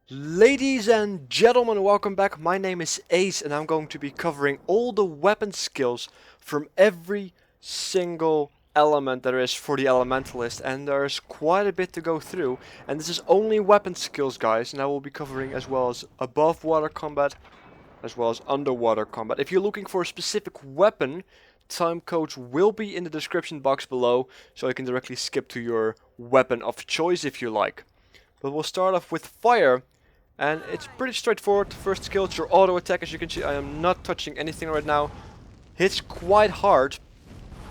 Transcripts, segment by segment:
Ladies and gentlemen, welcome back. My name is Ace and I'm going to be covering all the weapon skills from every single element there is for the Elementalist, and there's quite a bit to go through, and this is only weapon skills, guys, and I will be covering as well as above water combat as well as underwater combat. If you're looking for a specific weapon, time codes will be in the description box below, so you can directly skip to your weapon of choice if you like. But we'll start off with fire. And it's pretty straightforward. The first skill is your auto attack. As you can see, I am not touching anything right now. Hits quite hard.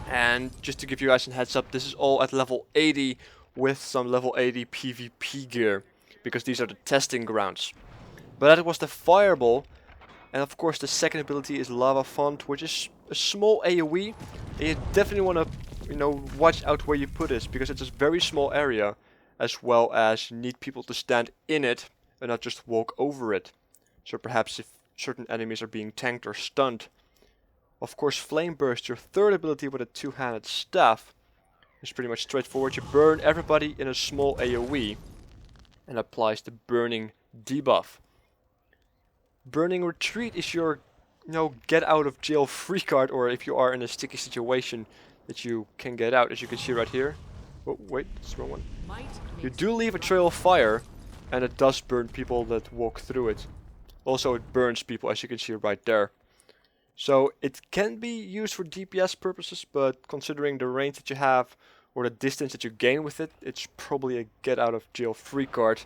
And just to give you guys a heads up, this is all at level 80 with some level 80 PvP gear, because these are the testing grounds. But that was the fireball. And of course the second ability is lava font, which is a small AoE. And you definitely want to, watch out where you put this, because it's a very small area, as well as you need people to stand in it and not just walk over it. So perhaps if certain enemies are being tanked or stunned. Of course, Flame Burst, your third ability with a two-handed staff, is pretty much straightforward. You burn everybody in a small AoE and applies the burning debuff. Burning Retreat is your get out of jail free card, or if you are in a sticky situation that you can get out, as you can see right here. Oh wait, that's the wrong one. You do leave a trail of fire, and it does burn people that walk through it. Also it burns people, as you can see right there. So it can be used for DPS purposes, but considering the range that you have or the distance that you gain with it, it's probably a get out of jail free card.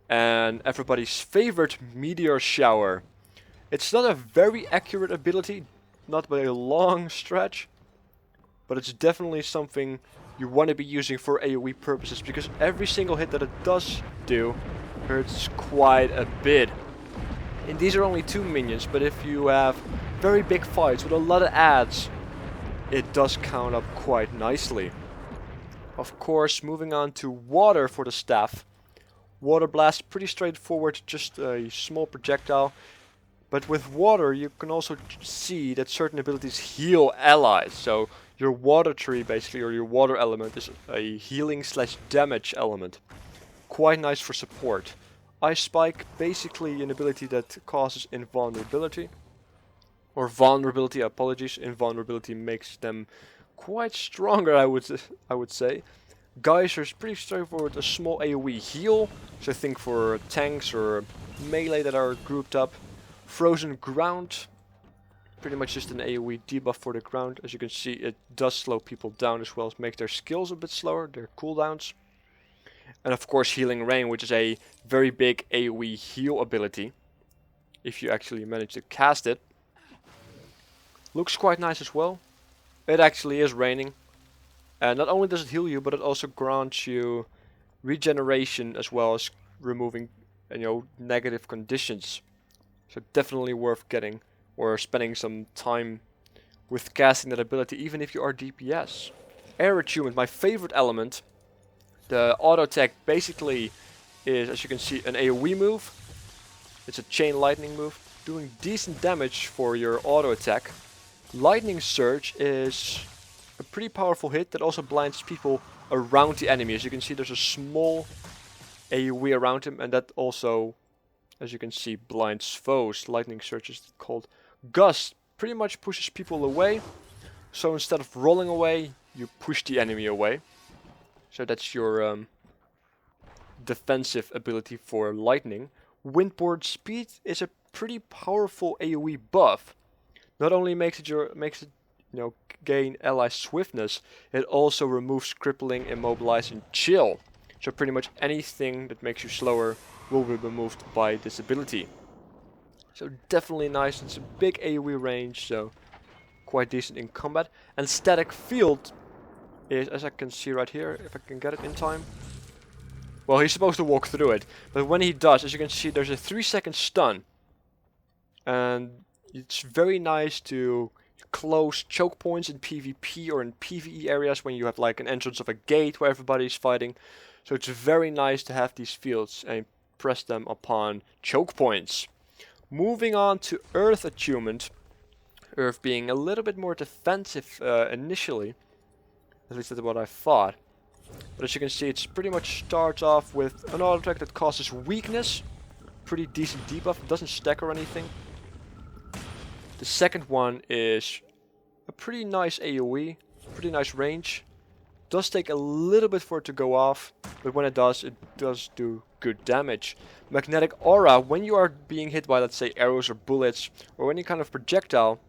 And everybody's favorite Meteor Shower. It's not a very accurate ability, not by a long stretch, but it's definitely something you want to be using for AoE purposes, because every single hit that it does do hurts quite a bit. And these are only 2 minions, but if you have very big fights with a lot of adds, it does count up quite nicely. Of course, moving on to water for the staff. Water Blast, pretty straightforward, just a small projectile. But with water you can also see that certain abilities heal allies. So your water tree basically, or your water element, is a healing / damage element. Quite nice for support. Ice Spike, basically an ability that causes invulnerability. Or vulnerability, apologies. Invulnerability makes them quite stronger, I would say. Geyser is pretty straightforward, a small AoE heal. So think for tanks or melee that are grouped up. Frozen Ground, pretty much just an AoE debuff for the ground. As you can see, it does slow people down as well as make their skills a bit slower, their cooldowns. And of course Healing Rain, which is a very big AoE heal ability, if you actually manage to cast it. Looks quite nice as well. It actually is raining. And not only does it heal you, but it also grants you regeneration as well as removing negative conditions. So definitely worth getting or spending some time with casting that ability, even if you are DPS. Air Attunement, my favorite element. The auto attack basically is, as you can see, an AoE move. It's a chain lightning move, doing decent damage for your auto attack. Lightning Surge is a pretty powerful hit that also blinds people around the enemy. As you can see, there's a small AoE around him, and that also, as you can see, blinds foes. Lightning Surge is called Gust. Pretty much pushes people away. So instead of rolling away, you push the enemy away. So that's your defensive ability for lightning. Windboard Speed is a pretty powerful AoE buff. Not only makes it gain ally swiftness, it also removes crippling, immobilize, and chill. So pretty much anything that makes you slower will be removed by this ability. So definitely nice. It's a big AoE range, so quite decent in combat. And Static Field is, as I can see right here, if I can get it in time. Well, he's supposed to walk through it, but when he does, as you can see, there's a 3-second stun. And it's very nice to close choke points in PvP or in PvE areas when you have like an entrance of a gate where everybody's fighting. So it's very nice to have these fields and press them upon choke points. Moving on to Earth Attunement. Earth being a little bit more defensive initially. At least that's what I thought. But as you can see, it pretty much starts off with an auto attack that causes weakness. Pretty decent debuff, it doesn't stack or anything. The second one is a pretty nice AoE, pretty nice range. Does take a little bit for it to go off, but when it does do good damage. Magnetic Aura, when you are being hit by, let's say, arrows or bullets or any kind of projectile,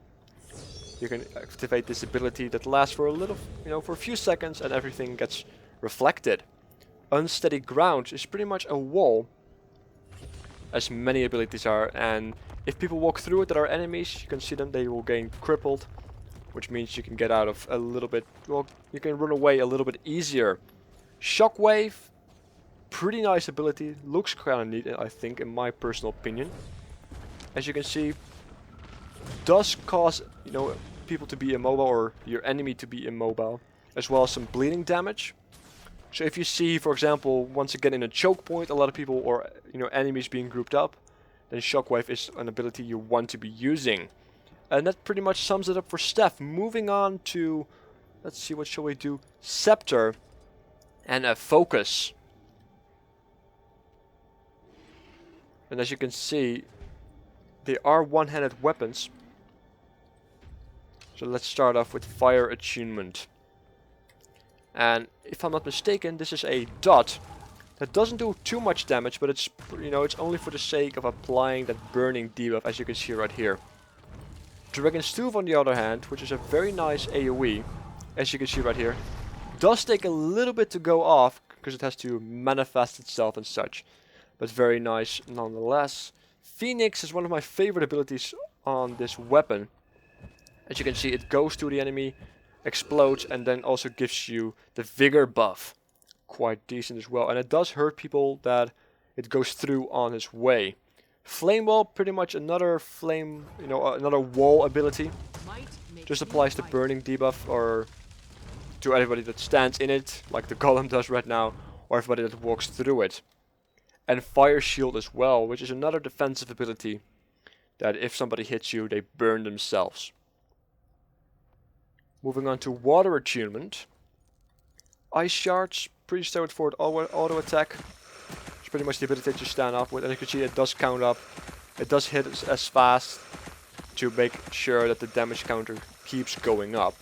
you can activate this ability that lasts for a little, for a few seconds, and everything gets reflected. Unsteady Ground is pretty much a wall, as many abilities are, and if people walk through it that are enemies, you can see them, they will gain crippled, which means you can get out of a little bit, well, you can run away a little bit easier. Shockwave, pretty nice ability, looks kind of neat, I think, in my personal opinion. As you can see, does cause, people to be immobile, or your enemy to be immobile, as well as some bleeding damage. So if you see, for example, once again in a choke point, a lot of people or enemies being grouped up, then Shockwave is an ability you want to be using. And that pretty much sums it up for Steph. Moving on to, let's see, what shall we do? Scepter and a Focus. And as you can see, they are one-handed weapons. So let's start off with Fire Attunement. And if I'm not mistaken, this is a dot that doesn't do too much damage, but it's it's only for the sake of applying that burning debuff, as you can see right here. Dragon's Tooth, on the other hand, which is a very nice AoE, as you can see right here, does take a little bit to go off because it has to manifest itself and such, but very nice nonetheless. Phoenix is one of my favorite abilities on this weapon. As you can see, it goes to the enemy, explodes, and then also gives you the vigor buff. Quite decent as well, and it does hurt people that it goes through on its way. Flame Wall, pretty much another flame, another wall ability. Just applies the burning debuff or to everybody that stands in it, like the Golem does right now, or everybody that walks through it. And Fire Shield as well, which is another defensive ability that if somebody hits you, they burn themselves. Moving on to Water Attunement. Ice Shards, pretty straightforward auto attack. It's pretty much the ability to stand up with, and you can see it does count up. It does hit as fast to make sure that the damage counter keeps going up.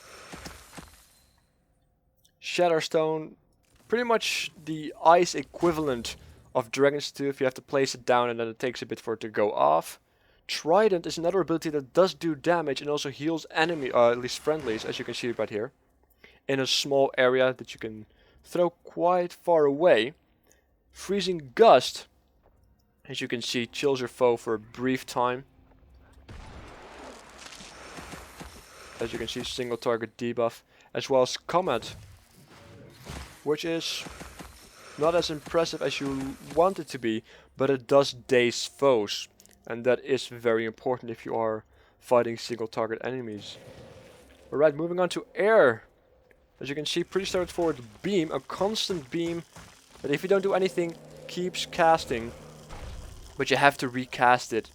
Shatterstone, pretty much the ice equivalent of Dragon's Tooth. You have to place it down and then it takes a bit for it to go off. Trident is another ability that does do damage and also heals enemy, at least friendlies, as you can see right here, in a small area that you can throw quite far away. Freezing Gust, as you can see, chills your foe for a brief time. As you can see, single target debuff, as well as Comet, which is not as impressive as you want it to be, but it does daze foes, and that is very important if you are fighting single target enemies. Alright, moving on to Air. As you can see, pretty straightforward beam, a constant beam that if you don't do anything, keeps casting, but you have to recast it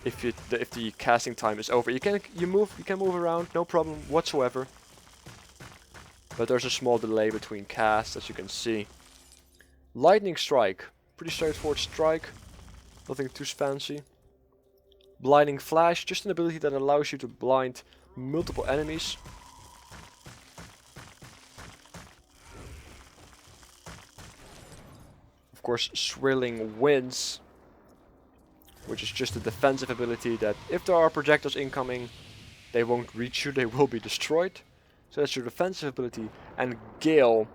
if the casting time is over. You can move around, no problem whatsoever. But there's a small delay between casts, as you can see. Lightning Strike, pretty straightforward strike, nothing too fancy. Blinding Flash, just an ability that allows you to blind multiple enemies. Of course, Swirling Winds, which is just a defensive ability that if there are projectiles incoming, they won't reach you, they will be destroyed. So that's your defensive ability. And Gale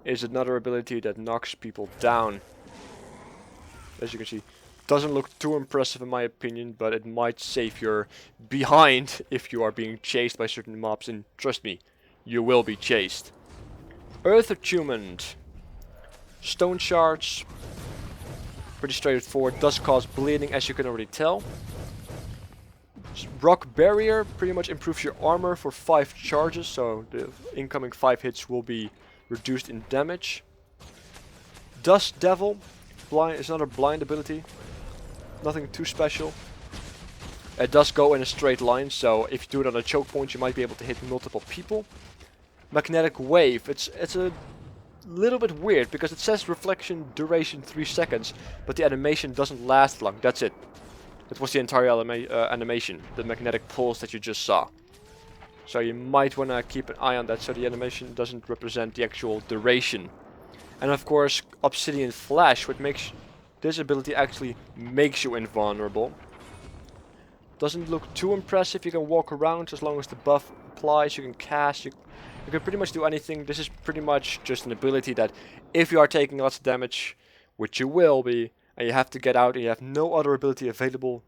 is another ability that knocks people down. As you can see, doesn't look too impressive in my opinion, but it might save your behind if you are being chased by certain mobs, and trust me, you will be chased. Earth Attunement. Stone Shards, pretty straightforward, does cause bleeding, as you can already tell. Rock Barrier pretty much improves your armor for 5 charges, so the incoming 5 hits will be reduced in damage. Dust Devil is another blind ability, nothing too special. It does go in a straight line, so if you do it on a choke point, you might be able to hit multiple people. Magnetic Wave, it's a little bit weird because it says reflection duration 3 seconds, but the animation doesn't last long. That's it. That was the entire animation, the magnetic pulse that you just saw. So you might want to keep an eye on that so the animation doesn't represent the actual duration. And of course, Obsidian Flash, which makes this ability actually makes you invulnerable. Doesn't look too impressive. You can walk around as long as the buff applies. You can cast. You can pretty much do anything. This is pretty much just an ability that if you are taking lots of damage, which you will be, and you have to get out and you have no other ability available,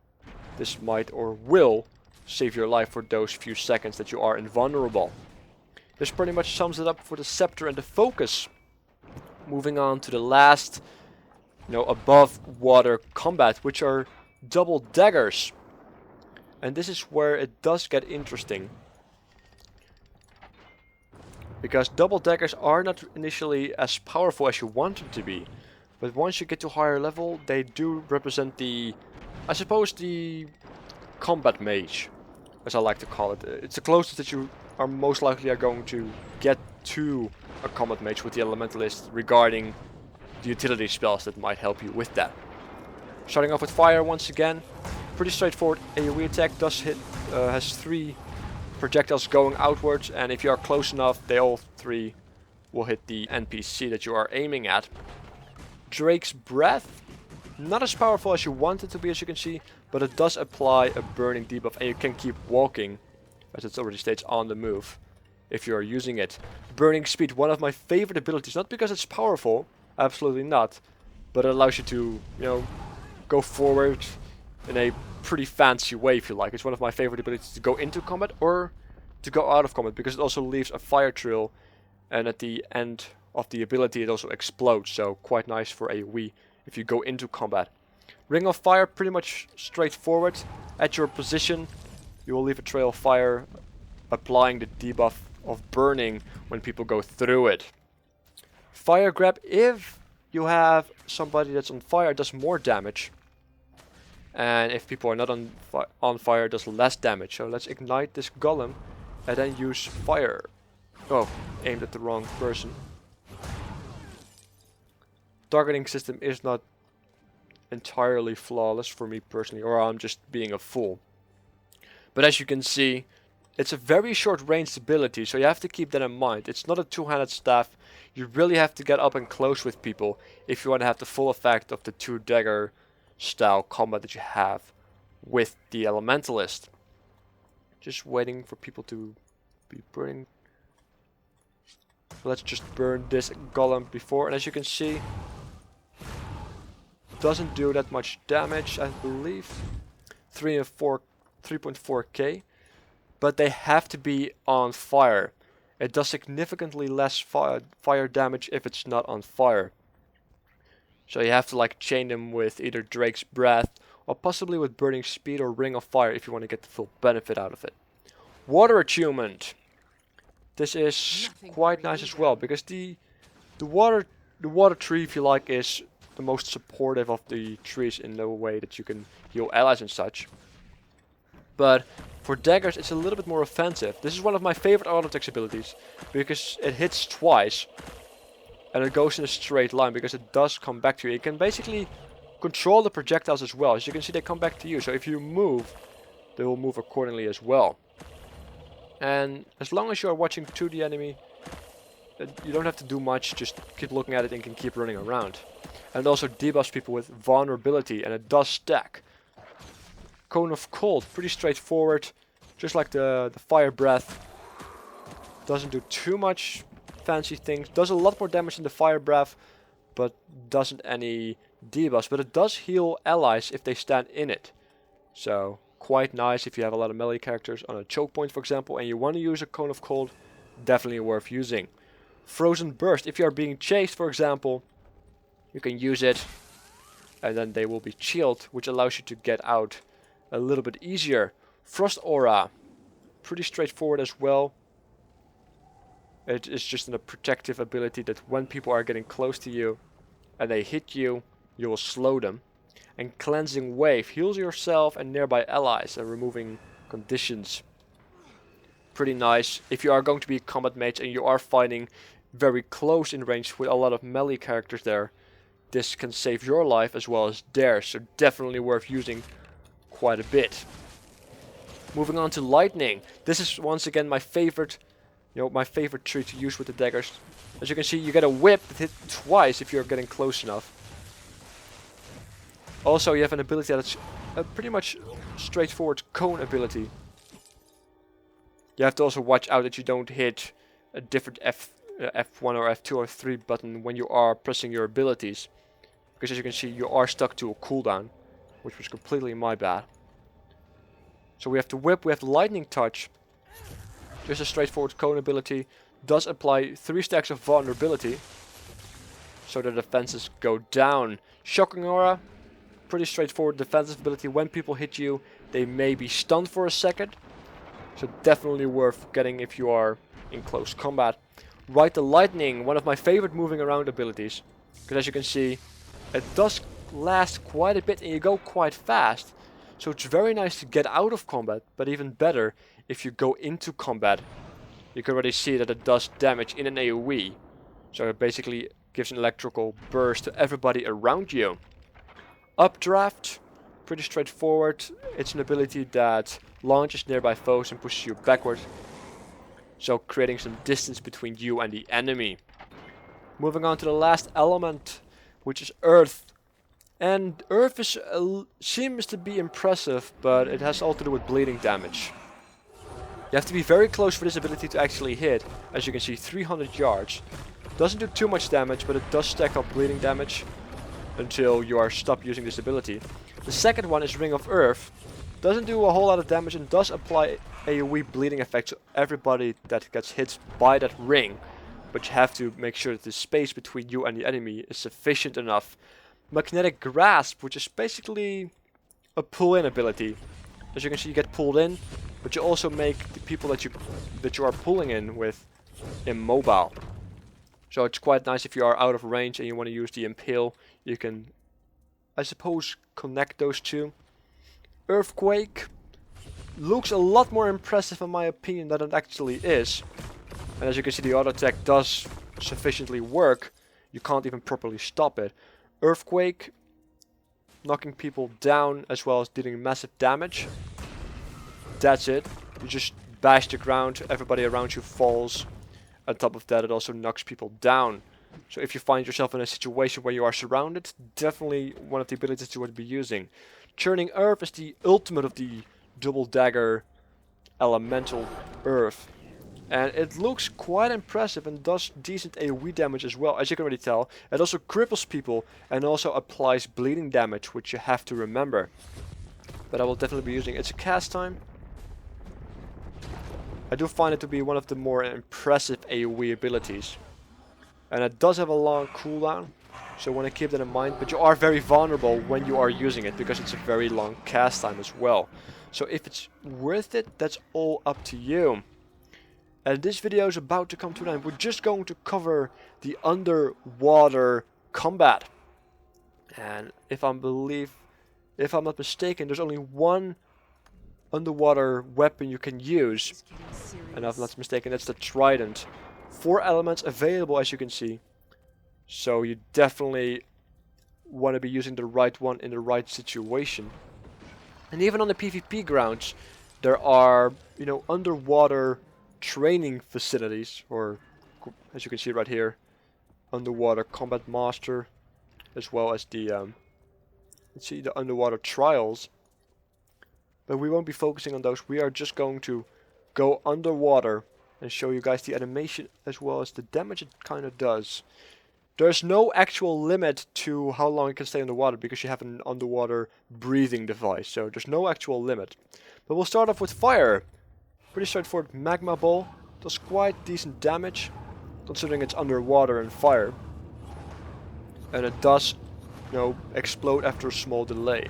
this might or will save your life for those few seconds that you are invulnerable. This pretty much sums it up for the Scepter and the Focus. Moving on to the last, above water combat, which are double daggers. And this is where it does get interesting. Because double daggers are not initially as powerful as you want them to be. But once you get to higher level, they do represent the combat mage, as I like to call it. It's the closest that you are most likely going to get to a combat mage with the Elementalist regarding the utility spells that might help you with that. Starting off with fire once again. Pretty straightforward AoE attack, does hit, has 3 projectiles going outwards, and if you are close enough, they all 3 will hit the NPC that you are aiming at. Drake's Breath, not as powerful as you want it to be, as you can see, but it does apply a burning debuff, and you can keep walking, as it already states on the move, if you are using it. Burning Speed, one of my favorite abilities, not because it's powerful, absolutely not, but it allows you to, go forward in a pretty fancy way, if you like. It's one of my favorite abilities to go into combat or to go out of combat, because it also leaves a fire trail, and at the end of the ability it also explodes, so quite nice for AoE if you go into combat. Ring of Fire, pretty much straightforward. At your position you will leave a trail of fire, applying the debuff of burning when people go through it. Fire Grab, if you have somebody that's on fire, it does more damage. And if people are not on fire, it does less damage. So let's ignite this golem and then use fire. Oh, aimed at the wrong person. Targeting system is not entirely flawless for me personally, or I'm just being a fool. But as you can see, it's a very short ranged ability, so you have to keep that in mind. It's not a two-handed staff. You really have to get up and close with people if you want to have the full effect of the 2-dagger style combat that you have with the Elementalist. Just waiting for people to be burning. Let's just burn this golem before, and as you can see, doesn't do that much damage, I believe. 3.4k, but they have to be on fire. It does significantly less fire damage if it's not on fire. So you have to chain them with either Drake's Breath or possibly with Burning Speed or Ring of Fire if you want to get the full benefit out of it. Water Attunement. This is quite nice as well, because the water tree, if you like, is the most supportive of the trees in the way that you can heal allies and such. But for daggers it's a little bit more offensive. This is one of my favorite auto-attacks abilities, because it hits twice and it goes in a straight line, because it does come back to you. You can basically control the projectiles as well. As you can see, they come back to you, so if you move, they will move accordingly as well. And as long as you are watching to the enemy, you don't have to do much, just keep looking at it and can keep running around. And it also debuffs people with vulnerability, and it does stack. Cone of Cold, pretty straightforward, just like the Fire Breath. Doesn't do too much fancy things, does a lot more damage than the Fire Breath, but doesn't any debuffs. But it does heal allies if they stand in it. So quite nice if you have a lot of melee characters on a choke point, for example, and you want to use a Cone of Cold, definitely worth using. Frozen Burst, if you are being chased, for example, you can use it and then they will be chilled, which allows you to get out a little bit easier. Frost Aura, pretty straightforward as well. It is just a protective ability that when people are getting close to you and they hit you, you will slow them. And Cleansing Wave heals yourself and nearby allies and removing conditions. Pretty nice. If you are going to be a combat mage and you are fighting very close in range with a lot of melee characters there, this can save your life as well as theirs, so definitely worth using quite a bit. Moving on to Lightning. This is once again my favorite, my favorite tree to use with the daggers. As you can see, you get a whip that hit twice if you're getting close enough. Also, you have an ability that's a pretty much straightforward cone ability. You have to also watch out that you don't hit a different F1 or F2 or 3 button when you are pressing your abilities. Because as you can see, you are stuck to a cooldown, which was completely my bad. So we have the whip, we have the lightning touch. Just a straightforward cone ability. Does apply 3 stacks of vulnerability, so the defenses go down. Shocking aura, pretty straightforward defensive ability. When people hit you, they may be stunned for a second. So definitely worth getting if you are in close combat. Ride the Lightning, one of my favorite moving around abilities. Because as you can see, it does last quite a bit and you go quite fast. So it's very nice to get out of combat, but even better if you go into combat. You can already see that it does damage in an AoE. So it basically gives an electrical burst to everybody around you. Updraft, pretty straightforward. It's an ability that launches nearby foes and pushes you backward, so creating some distance between you and the enemy. Moving on to the last element, which is Earth. And Earth is, seems to be impressive, but it has all to do with bleeding damage. You have to be very close for this ability to actually hit. As you can see, 300 yards. Doesn't do too much damage, but it does stack up bleeding damage until you are stopped using this ability. The second one is Ring of Earth. Doesn't do a whole lot of damage and does apply AoE bleeding effect to everybody that gets hit by that ring. But you have to make sure that the space between you and the enemy is sufficient enough. Magnetic Grasp, which is basically a pull-in ability. As you can see, you get pulled in, but you also make the people that you are pulling in with immobile. So it's quite nice if you are out of range and you want to use the Impale. You can, I suppose, connect those two. Earthquake looks a lot more impressive in my opinion than it actually is. And as you can see, the auto attack does sufficiently work. You can't even properly stop it. Earthquake, knocking people down as well as dealing massive damage. That's it. You just bash the ground, everybody around you falls. On top of that, it also knocks people down. So if you find yourself in a situation where you are surrounded, definitely one of the abilities you would be using. Churning Earth is the ultimate of the double dagger elemental earth. And it looks quite impressive and does decent AoE damage as well, as you can already tell. It also cripples people and also applies bleeding damage, which you have to remember. But I will definitely be using it. It's a cast time. I do find it to be one of the more impressive AoE abilities. And it does have a long cooldown, so I want to keep that in mind. But you are very vulnerable when you are using it, because it's a very long cast time as well. So if it's worth it, that's all up to you. And this video is about to come to an end. We're just going to cover the underwater combat. And if I'm not mistaken, there's only one underwater weapon you can use. And if I'm not mistaken, that's the Trident. 4 elements available, as you can see. So you definitely want to be using the right one in the right situation. And even on the PvP grounds, there are, underwater training facilities, or as you can see right here, underwater combat master, as well as the the underwater trials. But we won't be focusing on those. We are just going to go underwater and show you guys the animation as well as the damage it kind of does. There's no actual limit to how long you can stay underwater because you have an underwater breathing device, so there's no actual limit. But we'll start off with fire. Pretty straightforward magma ball. Does quite decent damage considering it's underwater and fire. And it does, explode after a small delay.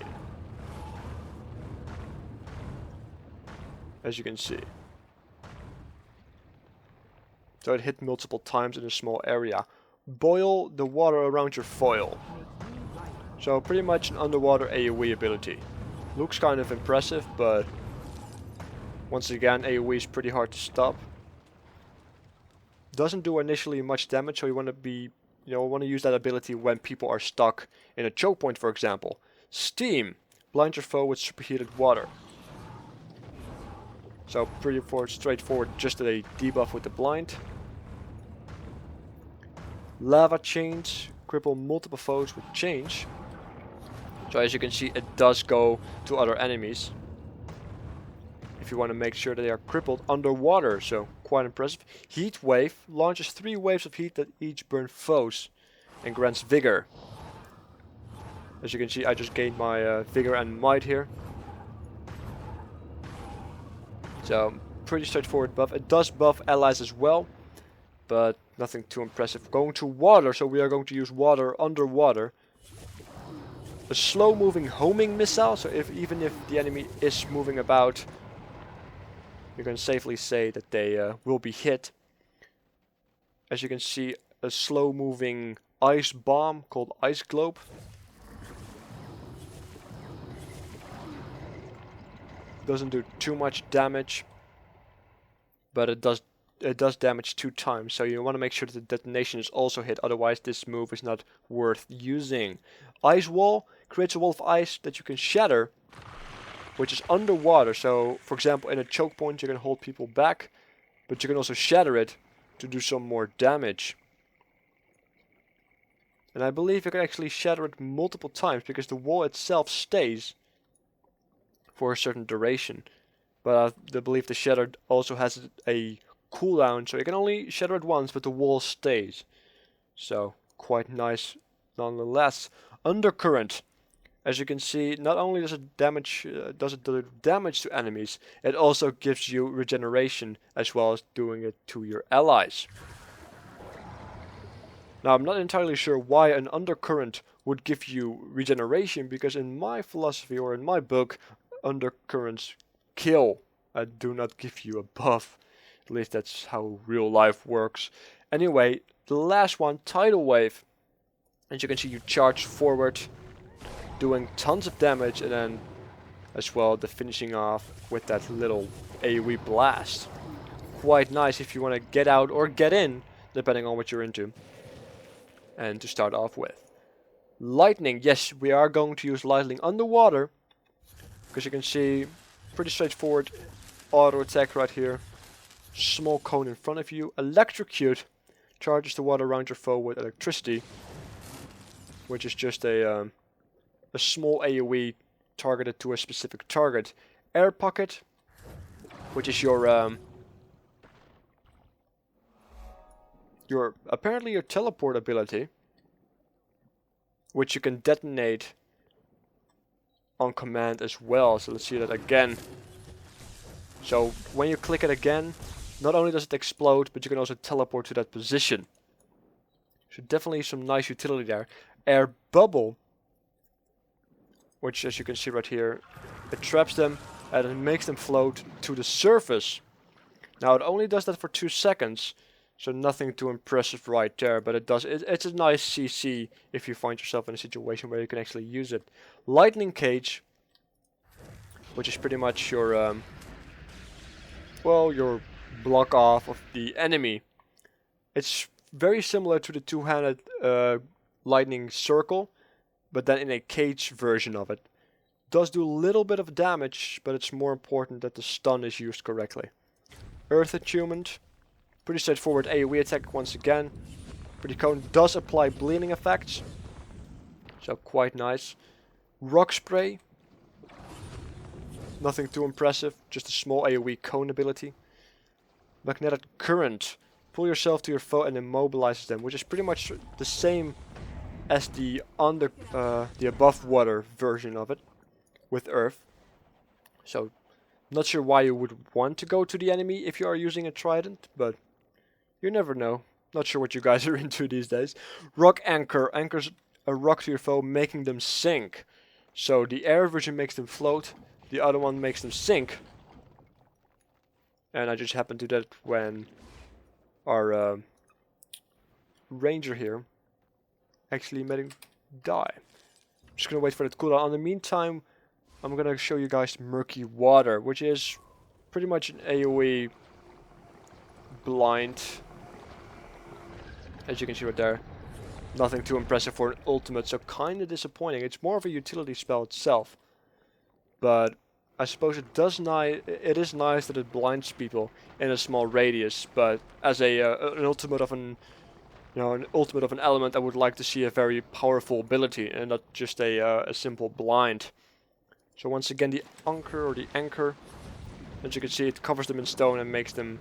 As you can see. So it hit multiple times in a small area. Boil the water around your foil. So pretty much an underwater AoE ability. Looks kind of impressive, but once again, AoE is pretty hard to stop. Doesn't do initially much damage, so you want to be, want to use that ability when people are stuck in a choke point, for example. Steam. Blind your foe with superheated water. So pretty straightforward, just a debuff with the blind. Lava chains. Cripple multiple foes with change. So as you can see, it does go to other enemies. If you want to make sure that they are crippled underwater, so quite impressive. Heat wave launches 3 waves of heat that each burn foes and grants vigor. As you can see, I just gained my vigor and might here. So pretty straightforward buff. It does buff allies as well, but nothing too impressive. Going to water, so we are going to use water underwater. A slow moving homing missile, so even if the enemy is moving about, you can safely say that they will be hit. As you can see, a slow moving ice bomb called Ice Globe. Doesn't do too much damage, but it does damage 2 times, so you want to make sure that the detonation is also hit, otherwise this move is not worth using. Ice Wall creates a wall of ice that you can shatter, which is underwater. So for example, in a choke point you can hold people back, but you can also shatter it to do some more damage. And I believe you can actually shatter it multiple times, because the wall itself stays for a certain duration. But I believe the shatter also has a cooldown, so you can only shatter it once, but the wall stays. So quite nice nonetheless. Undercurrent. As you can see, not only does it do damage to enemies, it also gives you regeneration, as well as doing it to your allies. Now, I'm not entirely sure why an undercurrent would give you regeneration, because in my philosophy, or in my book, undercurrents kill and do not give you a buff. At least that's how real life works. Anyway, the last one, Tidal Wave. As you can see, you charge forward, doing tons of damage, and then as well the finishing off with that little AoE blast. Quite nice if you want to get out or get in, depending on what you're into. And to start off with, lightning. Yes, we are going to use lightning underwater, because you can see, pretty straightforward auto attack right here. Small cone in front of you. Electrocute charges the water around your foe with electricity, which is just a small AoE targeted to a specific target. Air pocket, which is your apparently your teleport ability, which you can detonate on command as well. So let's see that again. So when you click it again, not only does it explode, but you can also teleport to that position. So definitely some nice utility there. Air bubble, which, as you can see right here, it traps them and it makes them float to the surface. Now it only does that for 2 seconds, so nothing too impressive right there, but it's a nice CC if you find yourself in a situation where you can actually use it. Lightning cage, which is pretty much your your block off of the enemy. It's very similar to the two-handed lightning circle, but then in a cage version of it. Does do a little bit of damage, but it's more important that the stun is used correctly. Earth attunement, pretty straightforward AoE attack once again. Pretty cone does apply bleeding effects, so quite nice. Rock spray, nothing too impressive, just a small AoE cone ability. Magnetic current, pull yourself to your foe and immobilizes them, which is pretty much the same as the above water version of it with earth. So not sure why you would want to go to the enemy if you are using a trident, but you never know. Not sure what you guys are into these days. Rock anchor, anchors a rock to your foe, making them sink. So the air version makes them float, the other one makes them sink. And I just happened to do that when our ranger here actually made him die. just gonna wait for it to cool down. In the meantime, I'm gonna show you guys Murky Water, which is pretty much an AoE blind. As you can see right there. Nothing too impressive for an ultimate, so kinda disappointing. It's more of a utility spell itself. But I suppose it is nice that it blinds people in a small radius, but as an ultimate of an element, I would like to see a very powerful ability and not just a simple blind. So once again, the anchor, as you can see, it covers them in stone and makes them,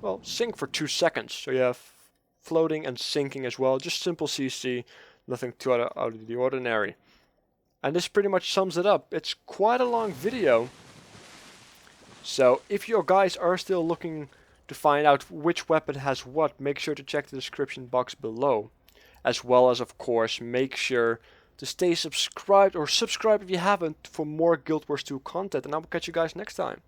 well, sink for 2 seconds. So you have floating and sinking as well, just simple CC, nothing too out of the ordinary. And this pretty much sums it up. It's quite a long video. So if you guys are still looking to find out which weapon has what, make sure to check the description box below. As well as, of course, make sure to stay subscribed, or subscribe if you haven't, for more Guild Wars 2 content. And I will catch you guys next time.